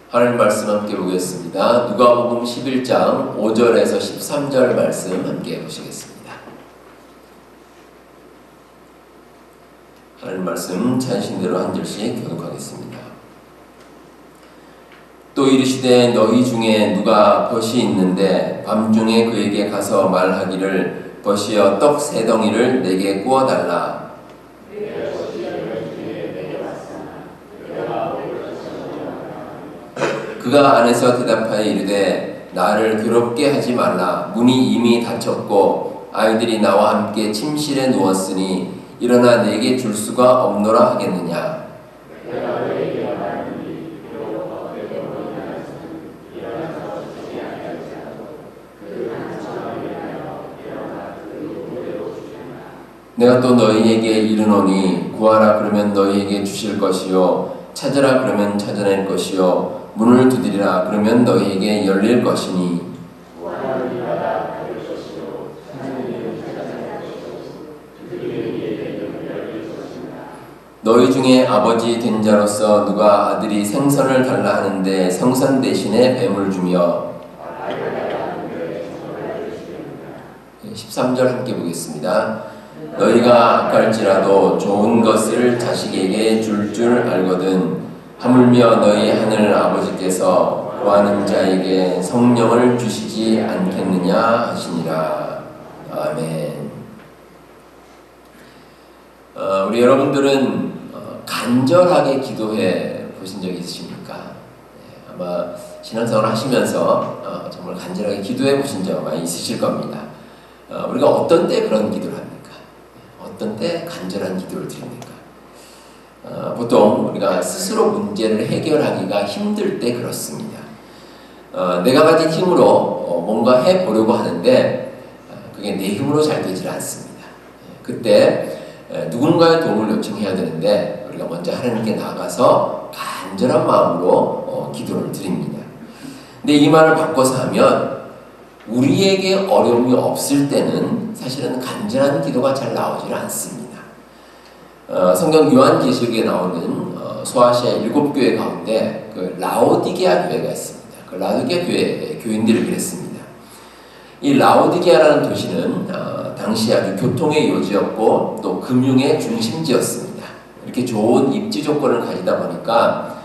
하나님 말씀 함께 보겠습니다. 누가복음 11장 5절에서 13절 말씀 함께 보시겠습니다. 하나님 말씀 찾으신대로 한 절씩 교독하겠습니다. 또 이르시되 너희 중에 누가 벗이 있는데 밤중에 그에게 가서 말하기를 벗이여 떡 세 덩이를 내게 구워달라. 그가 안에서 대답하여 이르되 나를 괴롭게 하지 말라. 문이 이미 닫혔고 아이들이 나와 함께 침실에 누웠으니 일어나 내게 줄 수가 없노라 하겠느냐. 내가 또 너희에게 이르노니 구하라 그러면 너희에게 주실 것이요 찾으라 그러면 찾아낼 것이요 문을 두드리라 그러면 너희에게 열릴 것이니 너희 중에 아버지 된 자로서 누가 아들이 생선을 달라 하는데 생선 대신에 뱀을 주며 13절 함께 보겠습니다. 너희가 아까울지라도 좋은 것을 자식에게 줄 알거든 하물며 너희 하늘 아버지께서 구하는 자에게 성령을 주시지 않겠느냐 하시니라. 아멘. 우리 여러분들은 간절하게 기도해 보신 적이 있으십니까? 아마 신앙생활을 하시면서 정말 간절하게 기도해 보신 적 많이 있으실 겁니다. 우리가 어떤 때 그런 기도를 합니까? 어떤 때 간절한 기도를 드립니까? 보통 우리가 스스로 문제를 해결하기가 힘들 때 그렇습니다. 내가 가진 힘으로 뭔가 해보려고 하는데 그게 내 힘으로 잘 되질 않습니다. 그때 누군가의 도움을 요청해야 되는데 우리가 먼저 하나님께 나가서 간절한 마음으로 기도를 드립니다. 근데 이 말을 바꿔서 하면 우리에게 어려움이 없을 때는 사실은 간절한 기도가 잘 나오질 않습니다. 성경 요한계시록에 나오는 소아시아 7교회 가운데 그 라오디게아 교회가 있습니다. 그 라오디게아 교회 교인들을 그랬습니다. 이 라오디게아라는 도시는 당시 아주 교통의 요지였고 또 금융의 중심지였습니다. 이렇게 좋은 입지 조건을 가지다 보니까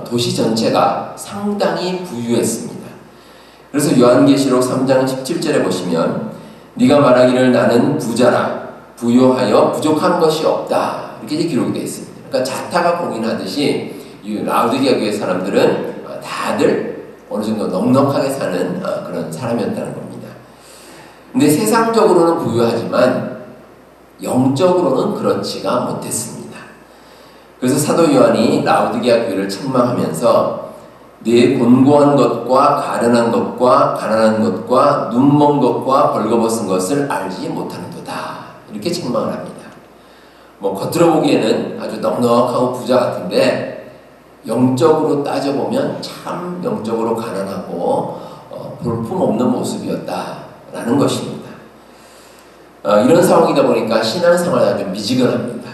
도시 전체가 상당히 부유했습니다. 그래서 요한계시록 3장 17절에 보시면 네가 말하기를 나는 부자라 부유하여 부족한 것이 없다 이렇게 기록이 되어 있습니다. 그러니까 자타가 공인하듯이 이 라오디게아 교회 사람들은 다들 어느 정도 넉넉하게 사는 그런 사람이었다는 겁니다. 근데 세상적으로는 부유하지만 영적으로는 그렇지가 못했습니다. 그래서 사도 요한이 라오디게아 교회를 책망하면서 네 곤고한 것과 가련한 것과 가난한 것과 눈먼 것과 벌거벗은 것을 알지 못하는도다 이렇게 책망을 합니다. 겉으로 보기에는 아주 넉넉하고 부자 같은데 영적으로 따져보면 참 영적으로 가난하고 볼품없는 모습이었다라는 것입니다. 이런 상황이다 보니까 신앙생활이 아주 미지근합니다.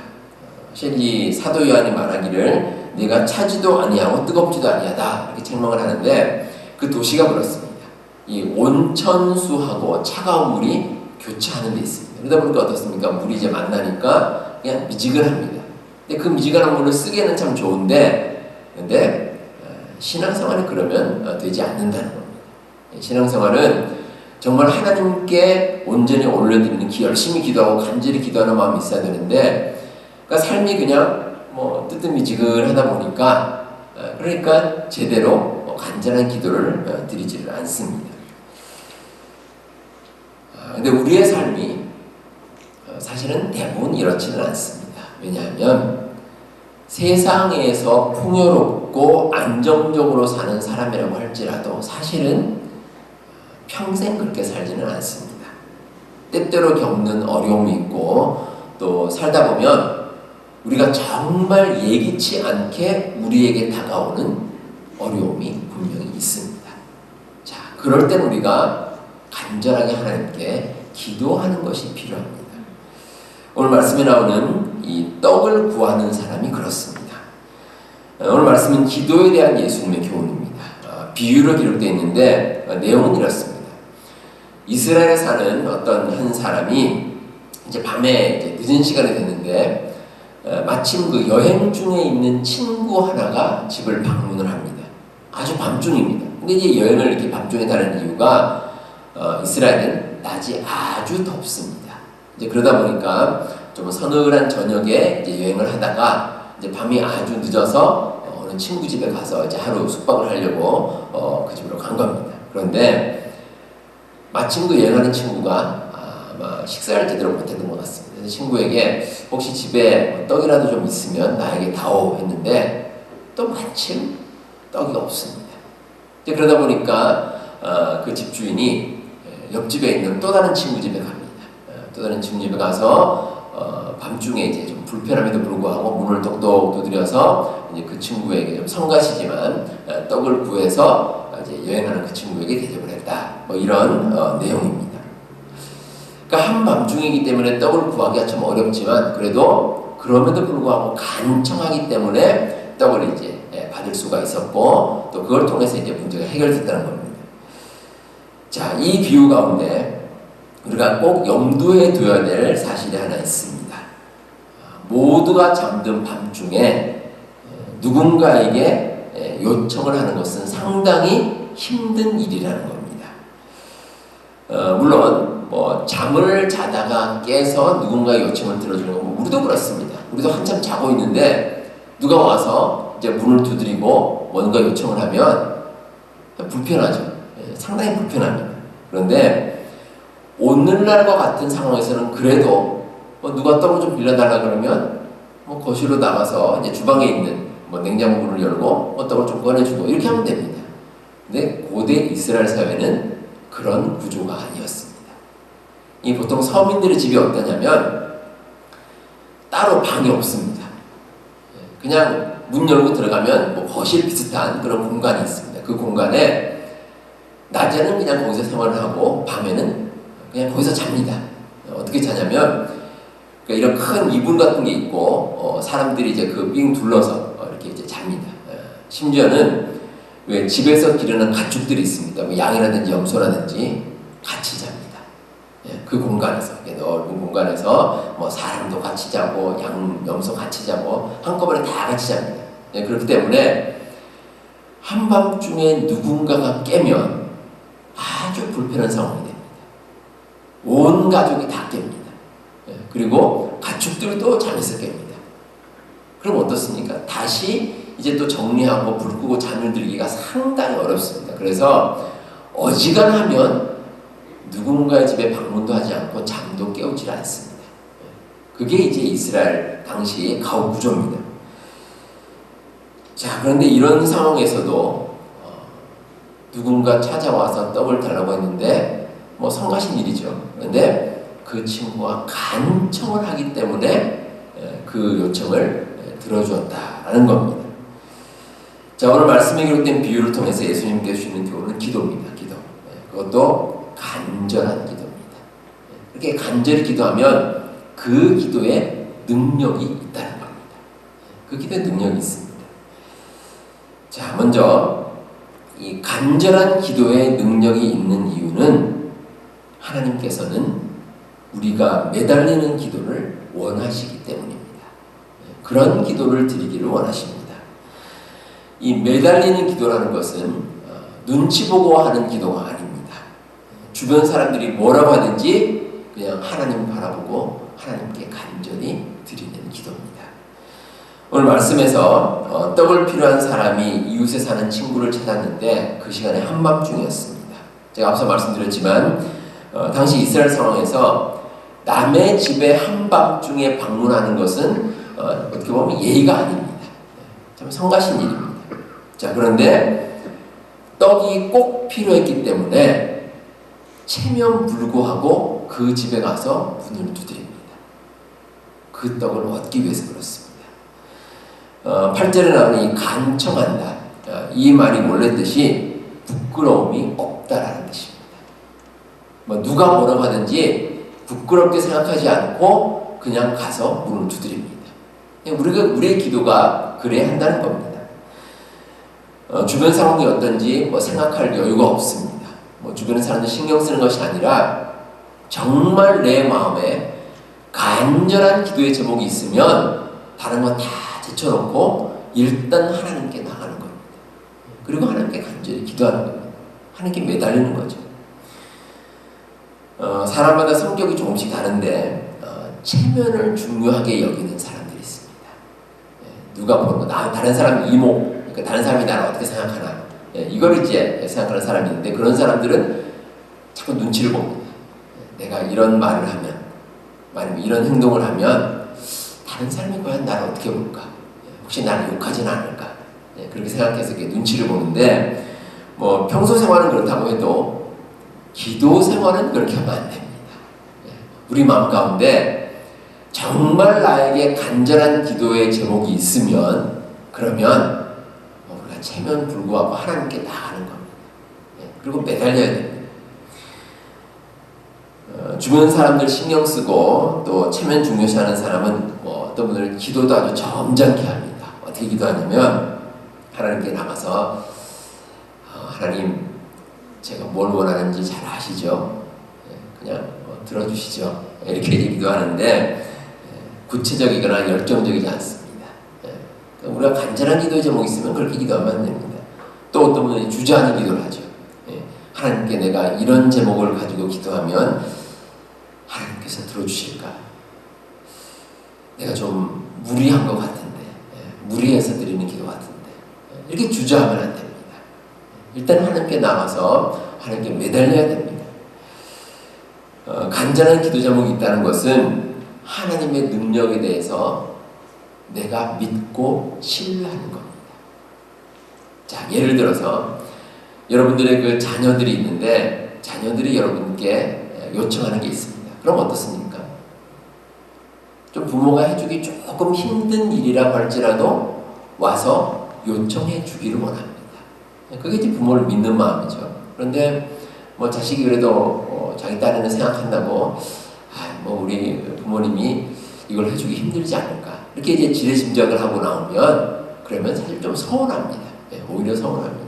실이 사도 요한이 말하기를 네가 차지도 아니하고 뜨겁지도 아니하다 이렇게 책망을 하는데 그 도시가 그렇습니다. 이 온천수하고 차가운 물이 교차하는 데 있습니다. 그러다 보니까 어떻습니까? 물이 이제 만나니까 그냥 미지근합니다. 근데 그 미지근한 물을 쓰기에는 참 좋은데 근데 신앙생활이 그러면 되지 않는다는 겁니다. 신앙생활은 정말 하나님께 온전히 올려드리는 열심히 기도하고 간절히 기도하는 마음이 있어야 되는데 그러니까 삶이 그냥 뜨뜻미지근하다 보니까 그러니까 제대로 간절한 기도를 드리지를 않습니다. 근데 우리의 삶이 사실은 대부분 이렇지는 않습니다. 왜냐하면 세상에서 풍요롭고 안정적으로 사는 사람이라고 할지라도 사실은 평생 그렇게 살지는 않습니다. 때때로 겪는 어려움이 있고 또 살다 보면 우리가 정말 예기치 않게 우리에게 다가오는 어려움이 분명히 있습니다. 자, 그럴 땐 우리가 간절하게 하나님께 기도하는 것이 필요합니다. 오늘 말씀에 나오는 이 떡을 구하는 사람이 그렇습니다. 오늘 말씀은 기도에 대한 예수님의 교훈입니다. 비유로 기록되어 있는데 내용은 이렇습니다. 이스라엘에 사는 어떤 한 사람이 이제 밤에 이제 늦은 시간이 됐는데 마침 그 여행 중에 있는 친구 하나가 집을 방문을 합니다. 아주 밤중입니다. 근데 이제 여행을 이렇게 밤중에 다니는 이유가 이스라엘은 낮이 아주 덥습니다. 이제 그러다 보니까 좀 서늘한 저녁에 이제 여행을 하다가 이제 밤이 아주 늦어서 어느 친구 집에 가서 이제 하루 숙박을 하려고 그 집으로 간 겁니다. 그런데 마침 그 여행하는 친구가 아마 식사를 제대로 못했던 것 같습니다. 그래서 친구에게 혹시 집에 떡이라도 좀 있으면 나에게 다오 했는데 또 마침 떡이 없습니다. 이제 그러다 보니까 그 집주인이 옆집에 있는 또 다른 친구 집에 갑니다. 또 다른 친구 집에 가서 밤중에 이제 좀 불편함에도 불구하고 문을 똑똑 두드려서 이제 그 친구에게 좀 성가시지만 떡을 구해서 이제 여행하는 그 친구에게 대접을 했다. 뭐 이런 내용입니다. 그러니까 한밤중이기 때문에 떡을 구하기가 좀 어렵지만 그래도 그럼에도 불구하고 간청하기 때문에 떡을 이제 받을 수가 있었고 또 그걸 통해서 이제 문제가 해결됐다는 겁니다. 자, 이 비유 가운데 우리가 꼭 염두에 둬야 될 사실이 하나 있습니다. 모두가 잠든 밤중에 누군가에게 요청을 하는 것은 상당히 힘든 일이라는 겁니다. 물론 뭐 잠을 자다가 깨서 누군가의 요청을 들어주는 건 우리도 그렇습니다. 우리도 한참 자고 있는데 누가 와서 이제 문을 두드리고 뭔가 요청을 하면 불편하죠. 상당히 불편합니다. 그런데 오늘날과 같은 상황에서는 그래도 뭐 누가 떡을 좀 빌려달라 그러면 뭐 거실로 나가서 이제 주방에 있는 뭐 냉장고 문을 열고 뭐 떡을 좀 꺼내주고 이렇게 하면 됩니다. 근데 고대 이스라엘 사회는 그런 구조가 아니었습니다. 이 보통 서민들의 집이 어떠냐면 따로 방이 없습니다. 그냥 문 열고 들어가면 뭐 거실 비슷한 그런 공간이 있습니다. 그 공간에 낮에는 그냥 거기서 생활을 하고 밤에는 그냥 거기서 잡니다. 어떻게 자냐면 이런 큰 이불 같은 게 있고 사람들이 이제 그 빙 둘러서 이렇게 이제 잡니다. 심지어는 왜 집에서 기르는 가축들이 있습니다. 뭐 양이라든지 염소라든지 같이 잡니다. 그 공간에서 넓은 공간에서 뭐 사람도 같이 자고 염소 같이 자고 한꺼번에 다 같이 잡니다. 그렇기 때문에 한밤중에 누군가가 깨면 아주 불편한 상황이 됩니다. 온 가족이 다 깹니다. 그리고 가축들도 잠에서 깹니다. 그럼 어떻습니까? 다시 이제 또 정리하고 불 끄고 잠을 들기가 상당히 어렵습니다. 그래서 어지간하면 누군가의 집에 방문도 하지 않고 잠도 깨우질 않습니다. 그게 이제 이스라엘 당시의 가옥 구조입니다. 자, 그런데 이런 상황에서도 누군가 찾아와서 떡을 달라고 했는데 뭐 성가신 일이죠. 그런데 그 친구가 간청을 하기 때문에 그 요청을 들어주었다라는 겁니다. 자, 오늘 말씀에 기록된 비유를 통해서 예수님께서 주시는 교훈은 기도입니다. 기도. 그것도 간절한 기도입니다. 이렇게 간절히 기도하면 그 기도에 능력이 있다는 겁니다. 그 기도에 능력이 있습니다. 자, 먼저 이 간절한 기도에 능력이 있는 이유는 하나님께서는 우리가 매달리는 기도를 원하시기 때문입니다. 그런 기도를 드리기를 원하십니다. 이 매달리는 기도라는 것은 눈치 보고 하는 기도가 아닙니다. 주변 사람들이 뭐라고 하든지 그냥 하나님 바라보고 하나님께 간절히 드리는 기도입니다. 오늘 말씀에서 떡을 필요한 사람이 이웃에 사는 친구를 찾았는데 그 시간에 한밤중이었습니다. 제가 앞서 말씀드렸지만 당시 이스라엘 상황에서 남의 집에 한밤중에 방문하는 것은 어떻게 보면 예의가 아닙니다. 참 성가신 일입니다. 자, 그런데 떡이 꼭 필요했기 때문에 체면 불구하고 그 집에 가서 문을 두드립니다. 그 떡을 얻기 위해서 그렇습니다. 8절에 나오는 이 간청한다. 이 말이 원래 뜻이 부끄러움이 없다라는 뜻입니다. 뭐 누가 뭐라고 하든지 부끄럽게 생각하지 않고 그냥 가서 문을 두드립니다. 우리의 기도가 그래야 한다는 겁니다. 주변 상황이 어떤지 생각할 여유가 없습니다. 주변 사람들 신경 쓰는 것이 아니라 정말 내 마음에 간절한 기도의 제목이 있으면 다른 건 다 제쳐놓고 일단 하나님께 나가는 겁니다. 그리고 하나님께 간절히 기도하는 겁니다. 하나님께 매달리는 거죠. 사람마다 성격이 조금씩 다른데 체면을 중요하게 여기는 사람들이 있습니다. 누가 보는 거, 다른 사람 이목, 그러니까 다른 사람이 나를 어떻게 생각하나, 이걸 이제 생각하는 사람이 있는데 그런 사람들은 자꾸 눈치를 봅니다. 내가 이런 말을 하면, 아니면 이런 행동을 하면 다른 사람이 과연 나를 어떻게 볼까? 혹시 나를 욕하지는 않을까? 그렇게 생각해서 이렇게 눈치를 보는데 평소 생활은 그렇다고 해도 기도 생활은 그렇게 하면 안 됩니다. 우리 마음 가운데 정말 나에게 간절한 기도의 제목이 있으면 그러면 우리가 체면 불구하고 하나님께 나가는 겁니다. 그리고 매달려야 됩니다. 주변 사람들 신경 쓰고 또 체면 중요시하는 사람은 어떤 분들은 기도도 아주 점잖게 합니다. 어떻게 기도하냐면 하나님께 나가서 하나님 제가 뭘 원하는지 잘 아시죠? 그냥 들어주시죠. 이렇게 기도하는데 구체적이거나 열정적이지 않습니다. 우리가 간절한 기도의 제목이 있으면 그렇게 기도하면 안 됩니다. 또 어떤 분은 주저하는 기도를 하죠. 하나님께 내가 이런 제목을 가지고 기도하면 하나님께서 들어주실까? 내가 좀 무리한 것 같은데, 무리해서 드리는 기도 같은데, 이렇게 주저하면 안 됩니다. 일단 하나님께 나가서 하나님께 매달려야 됩니다. 간절한 기도 제목이 있다는 것은 하나님의 능력에 대해서 내가 믿고 신뢰하는 겁니다. 자, 예를 들어서 여러분들의 그 자녀들이 있는데 자녀들이 여러분께 요청하는 게 있습니다. 그럼 어떻습니까? 좀 부모가 해주기 조금 힘든 일이라고 할지라도 와서 요청해 주기를 원합니다. 그게 이제 부모를 믿는 마음이죠. 그런데 자식이 그래도 자기 딴에는 생각한다고 우리 부모님이 이걸 해주기 힘들지 않을까 이렇게 이제 지레짐작을 하고 나오면 그러면 사실 좀 서운합니다. 오히려 서운합니다.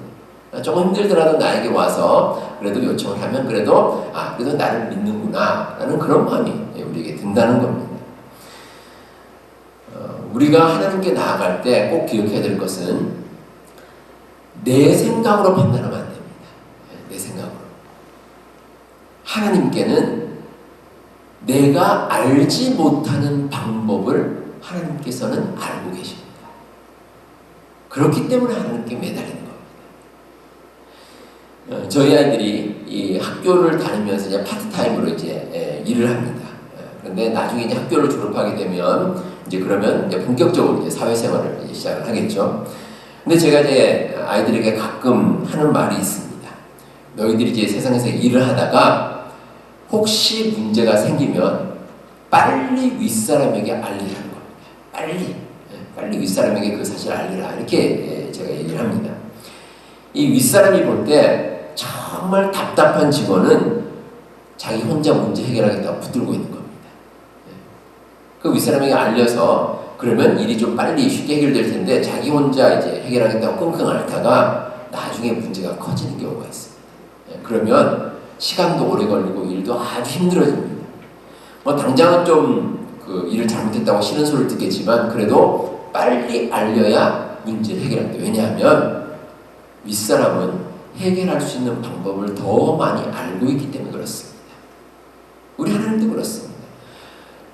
조금 힘들더라도 나에게 와서 그래도 요청을 하면 그래도 그래도 나를 믿는구나 라는 그런 마음이 우리에게 든다는 겁니다. 우리가 하나님께 나아갈 때 꼭 기억해야 될 것은 내 생각으로 판단하면 안 됩니다. 내 생각으로. 하나님께는 내가 알지 못하는 방법을 하나님께서는 알고 계십니다. 그렇기 때문에 하나님께 매달리는 겁니다. 저희 아이들이 이 학교를 다니면서 이제 파트타임으로 이제 일을 합니다. 그런데 나중에 이제 학교를 졸업하게 되면 그러면 이제 본격적으로 이제 사회생활을 이제 시작을 하겠죠. 근데 제가 이제 아이들에게 가끔 하는 말이 있습니다. 너희들이 이제 세상에서 일을 하다가 혹시 문제가 생기면 빨리 윗사람에게 알리라는 겁니다. 빨리 윗사람에게 그 사실을 알리라. 이렇게 제가 얘기를 합니다. 이 윗사람이 볼 때 정말 답답한 직원은 자기 혼자 문제 해결하겠다고 붙들고 있는 겁니다. 그 윗사람에게 알려서 그러면 일이 좀 빨리 쉽게 해결될 텐데 자기 혼자 이제 해결하겠다고 끙끙 앓다가 나중에 문제가 커지는 경우가 있습니다. 그러면 시간도 오래 걸리고 일도 아주 힘들어집니다. 당장은 좀 그 일을 잘못했다고 싫은 소리를 듣겠지만 그래도 빨리 알려야 문제를 해결합니다. 왜냐하면 윗사람은 해결할 수 있는 방법을 더 많이 알고 있기 때문에 그렇습니다. 우리 하나님도 그렇습니다.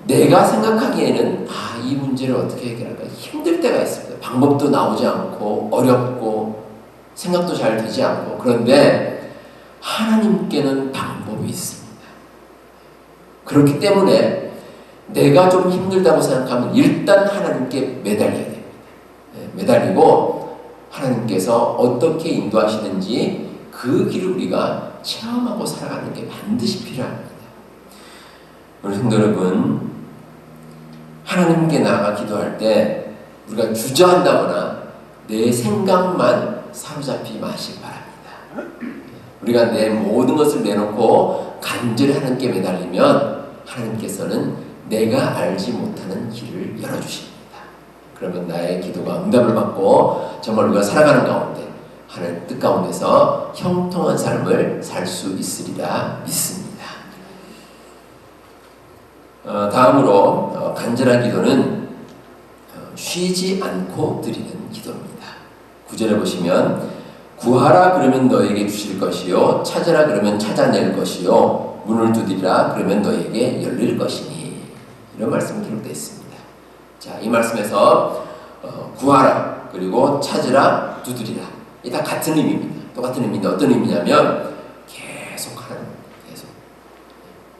내가 생각하기에는 이 문제를 어떻게 해결할까 힘들 때가 있습니다. 방법도 나오지 않고 어렵고 생각도 잘 되지 않고 그런데 하나님께는 방법이 있습니다. 그렇기 때문에 내가 좀 힘들다고 생각하면 일단 하나님께 매달려야 됩니다. 매달리고 하나님께서 어떻게 인도하시는지 그 길을 우리가 체험하고 살아가는 게 반드시 필요합니다. 우리 성도 여러분, 하나님께 나아가 기도할 때 우리가 주저한다거나 내 생각만 사로잡히지 마시기 바랍니다. 우리가 내 모든 것을 내놓고 간절히 하나님께 매달리면 하나님께서는 내가 알지 못하는 길을 열어주십니다. 그러면 나의 기도가 응답을 받고 정말 우리가 살아가는 가운데 하는 뜻 가운데서 형통한 삶을 살 수 있으리라 믿습니다. 다음으로 간절한 기도는 쉬지 않고 드리는 기도입니다. 9절에 보시면 구하라 그러면 너에게 주실 것이요 찾으라 그러면 찾아낼 것이요 문을 두드리라 그러면 너에게 열릴 것이니 이런 말씀이 기록되어 있습니다. 자, 이 말씀에서 구하라 그리고 찾으라 두드리라 이 다 같은 의미입니다. 똑같은 의미인데 어떤 의미냐면 계속 하는 계속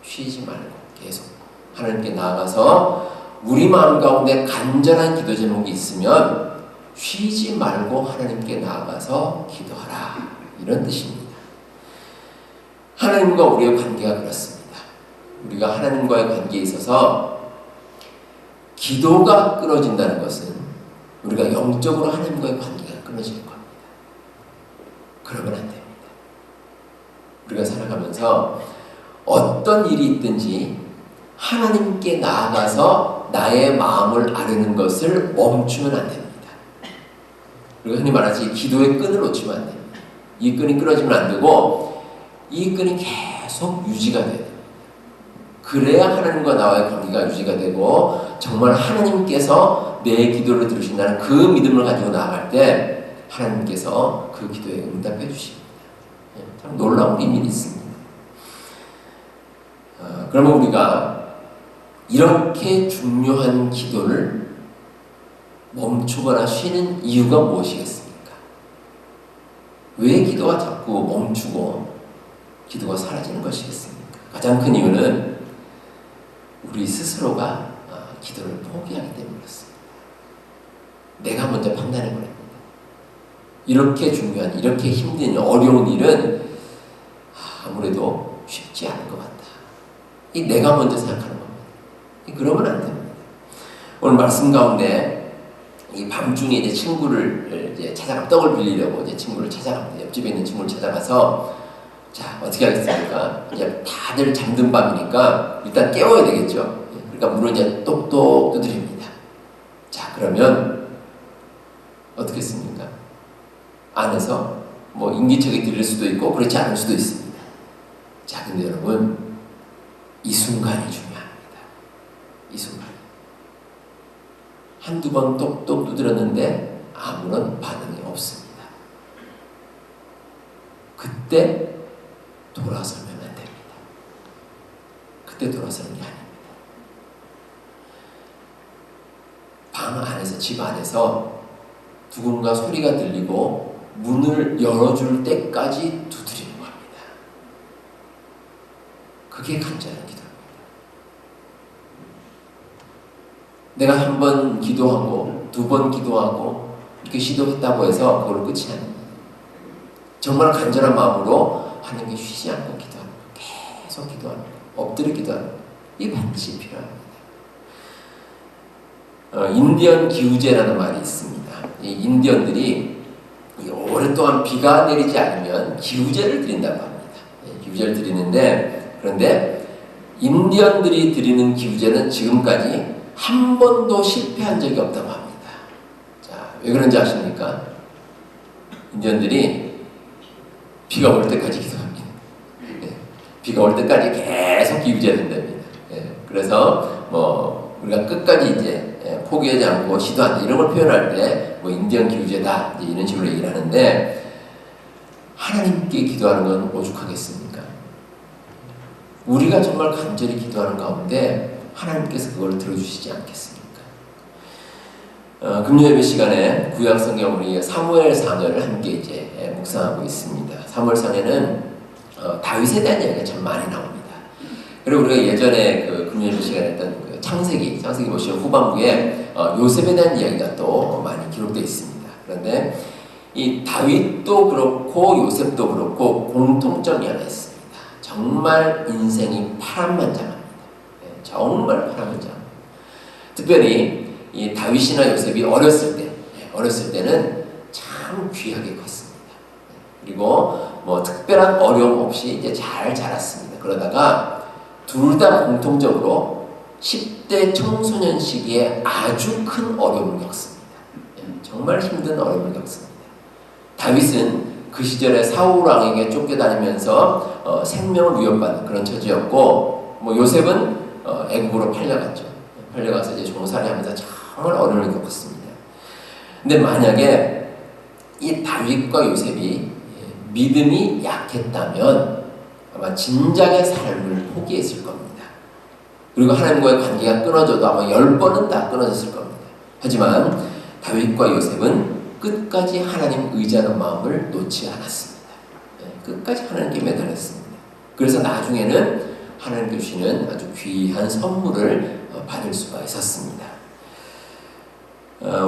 쉬지 말고 계속 하나님께 나아가서 우리 마음 가운데 간절한 기도 제목이 있으면 쉬지 말고 하나님께 나아가서 기도하라 이런 뜻입니다. 하나님과 우리의 관계가 그렇습니다. 우리가 하나님과의 관계에 있어서 기도가 끊어진다는 것은 우리가 영적으로 하나님과의 관계가 끊어질 겁니다. 그러면 안 됩니다. 우리가 살아가면서 어떤 일이 있든지 하나님께 나아가서 나의 마음을 아뢰는 것을 멈추면 안 됩니다. 그리고 흔히 말하지 기도의 끈을 놓치면 안 됩니다. 이 끈이 끊어지면 안 되고 이 끈이 계속 유지가 돼야 됩니다. 그래야 하나님과 나와의 관계가 유지가 되고 정말 하나님께서 내 기도를 들으신다는 그 믿음을 가지고 나아갈 때 하나님께서 그 기도에 응답해 주십니다. 참 놀라운 비밀이 있습니다. 그러면 우리가 이렇게 중요한 기도를 멈추거나 쉬는 이유가 무엇이겠습니까? 왜 기도가 자꾸 멈추고 기도가 사라지는 것이겠습니까? 가장 큰 이유는 우리 스스로가 기도를 포기하기 때문에 그렇습니다. 내가 먼저 판단해버립니다. 이렇게 중요한, 이렇게 힘든, 어려운 일은 아무래도 쉽지 않을 것 같다. 이 내가 먼저 생각하는 겁니다. 그러면 안 됩니다. 오늘 말씀 가운데 이 밤중에 이제 친구를 이제 찾아가 떡을 빌리려고 이제 친구를 찾아갑니다. 옆집에 있는 친구를 찾아가서 자 어떻게 하겠습니까? 이제 다들 잠든 밤이니까 일단 깨워야 되겠죠. 그러니까 문을 이제 똑똑 두드립니다. 자 그러면 어떻게 했습니까? 안에서 뭐 인기척이 들릴 수도 있고 그렇지 않을 수도 있습니다. 자 근데 여러분 이 순간이 중요합니다. 이 순간. 한두 번 똑똑 두드렸는데 아무런 반응이 없습니다. 그때 돌아서면 안 됩니다. 그때 돌아서는 게 아닙니다. 방 안에서, 집 안에서 누군가 소리가 들리고 문을 열어줄 때까지 두드리는 겁니다. 그게 간절한 기도입니다. 내가 한 번 기도하고 두 번 기도하고 이렇게 시도했다고 해서 그걸로 끝이 아닙니다. 정말 간절한 마음으로 하나님께 쉬지 않고 기도하는 거, 계속 기도하는 거, 엎드려 기도하는 거, 이 반드시 필요합니다. 인디언 기우제라는 말이 있습니다. 이 인디언들이 오랫동안 비가 내리지 않으면 기우제를 드린다고 합니다. 기우제를 드리는데 그런데 인디언들이 드리는 기우제는 지금까지 한 번도 실패한 적이 없다고 합니다. 자, 왜 그런지 아십니까? 인디언들이 비가 올 때까지 기도합니다. 비가 올 때까지 계속 기우제를 한답니다. 그래서 뭐 우리가 끝까지 이제 포기하지 않고 시도한다 이런 걸 표현할 때 뭐 인디언 기우제다 이런 식으로 얘기를 하는데 하나님께 기도하는 건 오죽하겠습니까? 우리가 정말 간절히 기도하는 가운데 하나님께서 그걸 들어주시지 않겠습니까? 금요 예배 시간에 구약 성경 우리 사무엘상을 함께 이제 묵상하고 있습니다. 사무엘상에는 다윗에 대한 이야기가 참 많이 나옵니다. 그리고 우리가 예전에 그 금요 예배 시간에 했던 그 창세기 보시면 후반부에 요셉에 대한 이야기가 또 많이 기록되어 있습니다. 그런데 이 다윗도 그렇고 요셉도 그렇고 공통점이 하나 있습니다. 정말 인생이 파란만장합니다. 정말 파란만장. 특별히 이 다윗이나 요셉이 어렸을 때는 참 귀하게 컸습니다. 그리고 뭐 특별한 어려움 없이 이제 잘 자랐습니다. 그러다가 둘 다 공통적으로 10대 청소년 시기에 아주 큰 어려움을 겪습니다. 정말 힘든 어려움을 겪습니다. 다윗은 그 시절에 사울 왕에게 쫓겨다니면서 생명을 위협받는 그런 처지였고, 뭐 요셉은 애굽으로 팔려갔죠. 팔려가서 이제 종살이하면서 정말 어려움을 겪었습니다. 근데 만약에 이 다윗과 요셉이 믿음이 약했다면 아마 진작에 삶을 포기했을 겁니다. 그리고 하나님과의 관계가 끊어져도 아마 10번은 다 끊어졌을 겁니다. 하지만 다윗과 요셉은 끝까지 하나님 의지하는 마음을 놓지 않았습니다. 끝까지 하나님께 매달렸습니다. 그래서 나중에는 하나님께 주시는 아주 귀한 선물을 받을 수가 있었습니다.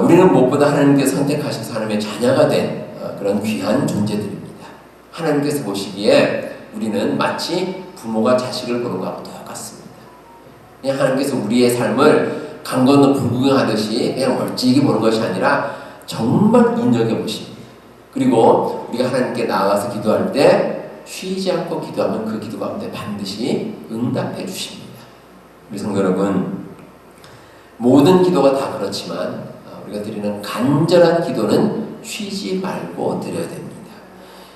우리는 무엇보다 하나님께 선택하셔서 하나님의 자녀가 된 그런 귀한 존재들입니다. 하나님께서 보시기에 우리는 마치 부모가 자식을 보는 것하고 똑같습니다. 그냥 하나님께서 우리의 삶을 강 건너 불구경하듯이 그냥 멀찍이 보는 것이 아니라 정말 눈여겨보십니다. 그리고 우리가 하나님께 나아가서 기도할 때 쉬지 않고 기도하면 그 기도 가운데 반드시 응답해 주십니다. 우리 성도 여러분, 모든 기도가 다 그렇지만 우리가 드리는 간절한 기도는 쉬지 말고 드려야 됩니다.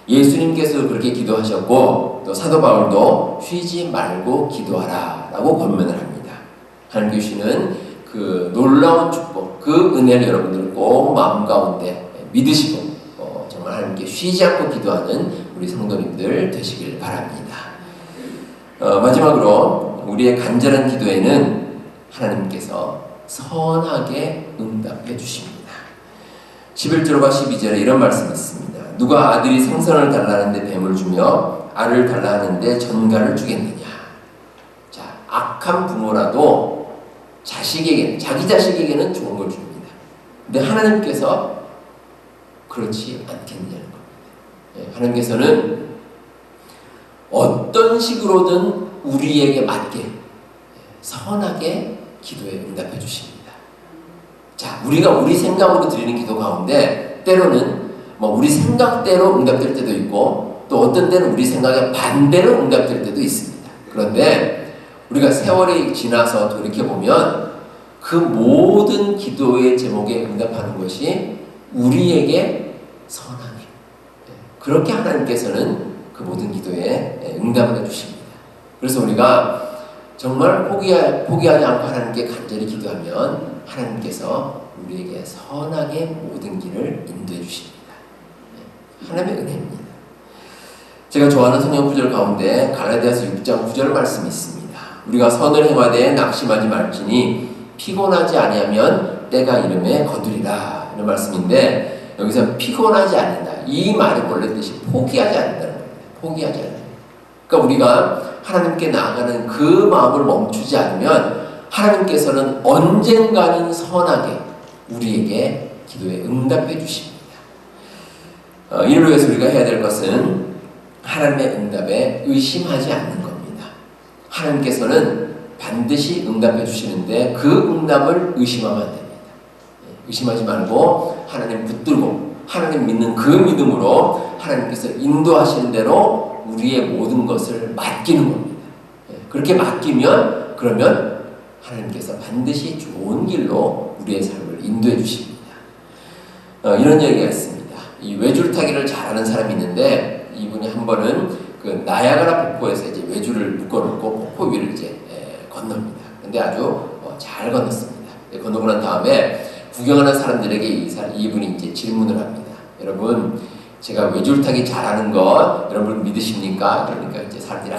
예수님께서 그렇게 기도하셨고 또 사도 바울도 쉬지 말고 기도하라 라고 권면을 합니다. 하나님 주시는 그 놀라운 축복, 그 은혜를 여러분들 꼭 마음 가운데 믿으시고 정말 하나님께 쉬지 않고 기도하는 우리 성도님들 되시길 바랍니다. 마지막으로 우리의 간절한 기도에는 하나님께서 선하게 응답해 주십니다. 11절과 12절에 이런 말씀이 있습니다. 누가 아들이 생선을 달라는데 뱀을 주며 알을 달라하는데 전갈을 주겠느냐. 자, 악한 부모라도 자식에게는, 자기 자식에게는 좋은 걸 줍니다. 근데 하나님께서 그렇지 않겠느냐는 겁니다. 하나님께서는 어떤 식으로든 우리에게 맞게 선하게 기도에 응답해 주십니다. 자, 우리가 우리 생각으로 드리는 기도 가운데 때로는 우리 생각대로 응답될 때도 있고 또 어떤 때는 우리 생각에 반대로 응답될 때도 있습니다. 그런데 우리가 세월이 지나서 돌이켜보면 그 모든 기도의 제목에 응답하는 것이 우리에게 선하게, 그렇게 하나님께서는 그 모든 기도에 응답을 해주십니다. 그래서 우리가 정말 포기하지 않고 하나님께 간절히 기도하면 하나님께서 우리에게 선하게 모든 길을 인도해 주십니다. 하나님의 은혜입니다. 제가 좋아하는 성경 구절 가운데 갈라디아서 6장 9절 말씀이 있습니다. 우리가 선을 행하되 낙심하지 말지니 피곤하지 아니하면 때가 이름에 거두리라, 이런 말씀인데 여기서 피곤하지 않는다, 이 말이 원래 뜻이 포기하지 않는다는 겁니다. 포기하지 않는다. 그러니까 우리가 하나님께 나아가는 그 마음을 멈추지 않으면 하나님께서는 언젠가는 선하게 우리에게 기도에 응답해 주십니다. 이를 위해서 우리가 해야 될 것은 하나님의 응답에 의심하지 않는 겁니다. 하나님께서는 반드시 응답해 주시는데 그 응답을 의심하면 안 됩니다. 의심하지 말고 하나님 붙들고 하나님 믿는 그 믿음으로 하나님께서 인도하시는 대로 우리의 모든 것을 맡기는 겁니다. 그렇게 맡기면 그러면 하나님께서 반드시 좋은 길로 우리의 삶을 인도해 주십니다. 이런 얘기가 있습니다. 이 외줄타기를 잘하는 사람이 있는데 이분이 한 번은 그 나야가라 폭포에서 이제 외줄을 묶어놓고 폭포 위를 이제 건넙니다. 근데 아주 잘 건넜습니다. 건너고 난 다음에 구경하는 사람들에게 이분이 이제 질문을 합니다. 여러분, 제가 외줄타기 잘하는 것 여러분 믿으십니까? 그러니까 이제 사람들이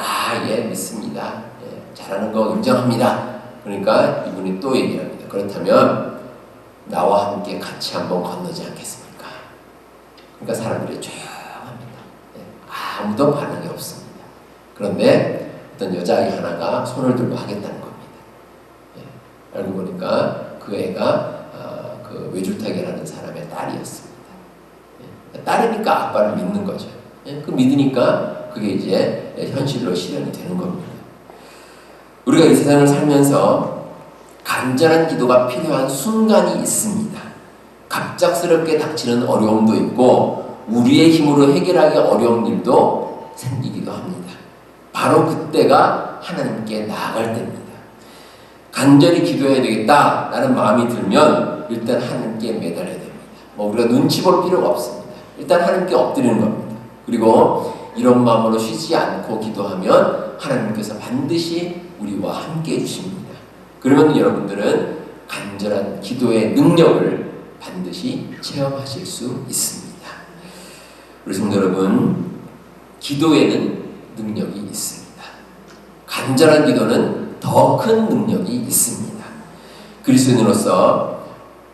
예, 믿습니다. 잘하는 거 인정합니다. 그러니까 이분이 또 얘기를 합니다. 그렇다면 나와 함께 같이 한번 건너지 않겠습니까? 그러니까 사람들이 조용합니다. 아무도 반응이 없습니다. 그런데 어떤 여자아이 하나가 손을 들고 하겠다는 겁니다. 알고 보니까 그 애가 그 외줄타기라는 사람의 딸이었습니다. 딸이니까 아빠를 믿는 거죠. 그 믿으니까 그게 이제 현실로 실현이 되는 겁니다. 우리가 이 세상을 살면서 간절한 기도가 필요한 순간이 있습니다. 갑작스럽게 닥치는 어려움도 있고 우리의 힘으로 해결하기 어려운 일도 생기기도 합니다. 바로 그때가 하나님께 나아갈 때입니다. 간절히 기도해야 되겠다라는 마음이 들면 일단 하나님께 매달려야 됩니다. 우리가 눈치 볼 필요가 없습니다. 일단 하나님께 엎드리는 겁니다. 그리고 이런 마음으로 쉬지 않고 기도하면 하나님께서 반드시 우리와 함께 해주십니다. 그러면 여러분들은 간절한 기도의 능력을 반드시 체험하실 수 있습니다. 우리 성도 여러분, 기도에는 능력이 있습니다. 간절한 기도는 더 큰 능력이 있습니다. 그리스도인으로서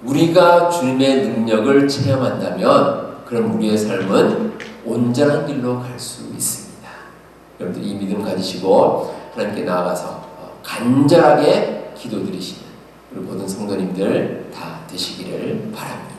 우리가 주님의 능력을 체험한다면 그럼 우리의 삶은 온전한 길로 갈 수 있습니다. 여러분들 이 믿음 가지시고 하나님께 나아가서 간절하게 기도드리시는 우리 모든 성도님들 다 되시기를 바랍니다.